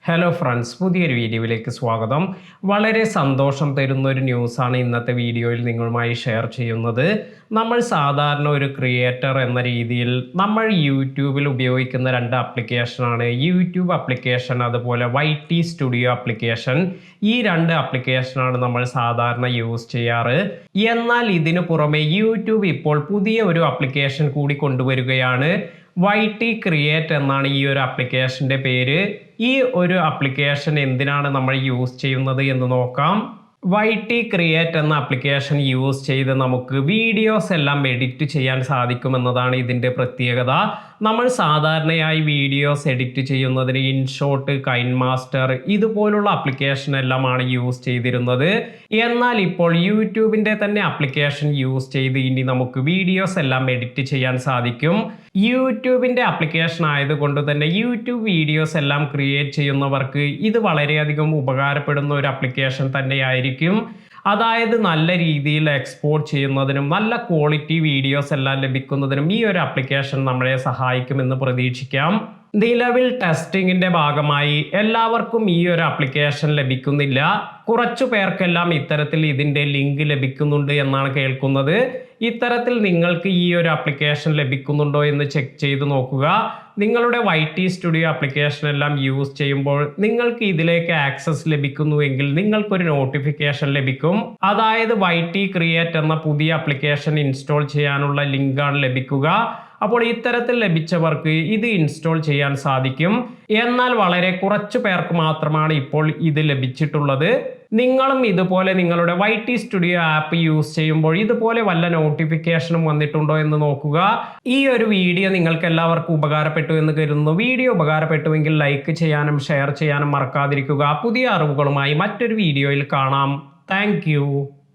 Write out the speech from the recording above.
Hello friends, പുതിയൊരു വീഡിയോയിലേക്ക് സ്വാഗതം. വളരെ സന്തോഷം തരുന്ന ഒരു ന്യൂസാണ് ഇന്നത്തെ വീഡിയോയിൽ നിങ്ങളുമായി ഷെയർ ചെയ്യുന്നത്. നമ്മൾ സാധാരണ ഒരു ക്രിയേറ്റർ എന്ന രീതിയിൽ നമ്മൾ യൂട്യൂബിൽ ഉപയോഗിക്കുന്ന രണ്ട് ആപ്ലിക്കേഷനാണ് യൂട്യൂബ് ആപ്ലിക്കേഷൻ, അതുപോലെ YT സ്റ്റുഡിയോ ആപ്ലിക്കേഷൻ. ഈ രണ്ട് ആപ്ലിക്കേഷനാണ് നമ്മൾ സാധാരണ യൂസ് ചെയ്യാറ്. എന്നാൽ ഇതിനു പുറമെ യൂട്യൂബ് ഇപ്പോൾ പുതിയ ഒരു ആപ്ലിക്കേഷൻ കൂടി കൊണ്ടുവരികയാണ്. YT ക്രിയേറ്റ് എന്നാണ് ഈ ഒരു ആപ്ലിക്കേഷൻ്റെ പേര്. ഈ ഒരു ആപ്ലിക്കേഷൻ എന്തിനാണ് നമ്മൾ യൂസ് ചെയ്യുന്നത് എന്ന് നോക്കാം. YT ക്രിയേറ്റ് എന്ന ആപ്ലിക്കേഷൻ യൂസ് ചെയ്ത് നമുക്ക് വീഡിയോസ് എല്ലാം എഡിറ്റ് ചെയ്യാൻ സാധിക്കുമെന്നതാണ് ഇതിൻ്റെ പ്രത്യേകത. നമ്മൾ സാധാരണയായി വീഡിയോസ് എഡിറ്റ് ചെയ്യുന്നതിന് ഇൻഷോട്ട്, കൈൻമാസ്റ്റർ ഇതുപോലുള്ള ആപ്ലിക്കേഷൻ എല്ലാമാണ് യൂസ് ചെയ്തിരുന്നത്. എന്നാൽ ഇപ്പോൾ യൂട്യൂബിൻ്റെ തന്നെ ആപ്ലിക്കേഷൻ യൂസ് ചെയ്ത് ഇനി നമുക്ക് വീഡിയോസ് എല്ലാം എഡിറ്റ് ചെയ്യാൻ സാധിക്കും. യൂട്യൂബിൻ്റെ ആപ്ലിക്കേഷൻ ആയതുകൊണ്ട് തന്നെ യൂട്യൂബ് വീഡിയോസ് എല്ലാം ക്രിയേറ്റ് ചെയ്യുന്നവർക്ക് ഇത് വളരെയധികം ഉപകാരപ്പെടുന്ന ഒരു ആപ്ലിക്കേഷൻ തന്നെയായിരിക്കും. അതായത് നല്ല രീതിയിൽ എക്സ്പോർട്ട് ചെയ്യുന്നതിനും നല്ല ക്വാളിറ്റി വീഡിയോസ് എല്ലാം ലഭിക്കുന്നതിനും ഈ ഒരു ആപ്ലിക്കേഷൻ നമ്മളെ സഹായിക്കുമെന്ന് പ്രതീക്ഷിക്കാം. നിലവിൽ ടെസ്റ്റിങ്ങിന്റെ ഭാഗമായി എല്ലാവർക്കും ഈ ഒരു ആപ്ലിക്കേഷൻ ലഭിക്കുന്നില്ല. കുറച്ചു പേർക്കെല്ലാം ഇത്തരത്തിൽ ഇതിൻ്റെ ലിങ്ക് ലഭിക്കുന്നുണ്ട് എന്നാണ് കേൾക്കുന്നത്. ഇത്തരത്തിൽ നിങ്ങൾക്ക് ഈ ഒരു ആപ്ലിക്കേഷൻ ലഭിക്കുന്നുണ്ടോ എന്ന് ചെക്ക് ചെയ്ത് നോക്കുക. നിങ്ങളുടെ YT സ്റ്റുഡിയോ ആപ്ലിക്കേഷൻ എല്ലാം യൂസ് ചെയ്യുമ്പോൾ നിങ്ങൾക്ക് ഇതിലേക്ക് ആക്സസ് ലഭിക്കുന്നുവെങ്കിൽ നിങ്ങൾക്കൊരു നോട്ടിഫിക്കേഷൻ ലഭിക്കും. അതായത് YT ക്രിയേറ്റ് എന്ന പുതിയ ആപ്ലിക്കേഷൻ ഇൻസ്റ്റാൾ ചെയ്യാനുള്ള ലിങ്കാണ് ലഭിക്കുക. അപ്പോൾ ഇത്തരത്തിൽ ലഭിച്ചവർക്ക് ഇത് ഇൻസ്റ്റാൾ ചെയ്യാൻ സാധിക്കും. എന്നാൽ വളരെ കുറച്ചു പേർക്ക് മാത്രമാണ് ഇപ്പോൾ ഇത് ലഭിച്ചിട്ടുള്ളത്. നിങ്ങളും ഇതുപോലെ നിങ്ങളുടെ YT സ്റ്റുഡിയോ ആപ്പ് യൂസ് ചെയ്യുമ്പോൾ ഇതുപോലെ വല്ല നോട്ടിഫിക്കേഷനും വന്നിട്ടുണ്ടോ എന്ന് നോക്കുക. ഈ ഒരു വീഡിയോ നിങ്ങൾക്ക് എല്ലാവർക്കും ഉപകാരപ്പെട്ടു എന്ന് കരുതുന്നു. വീഡിയോ ഉപകാരപ്പെട്ടുവെങ്കിൽ ലൈക്ക് ചെയ്യാനും ഷെയർ ചെയ്യാനും മറക്കാതിരിക്കുക. പുതിയ അറിവുകളുമായി മറ്റൊരു വീഡിയോയിൽ കാണാം. താങ്ക്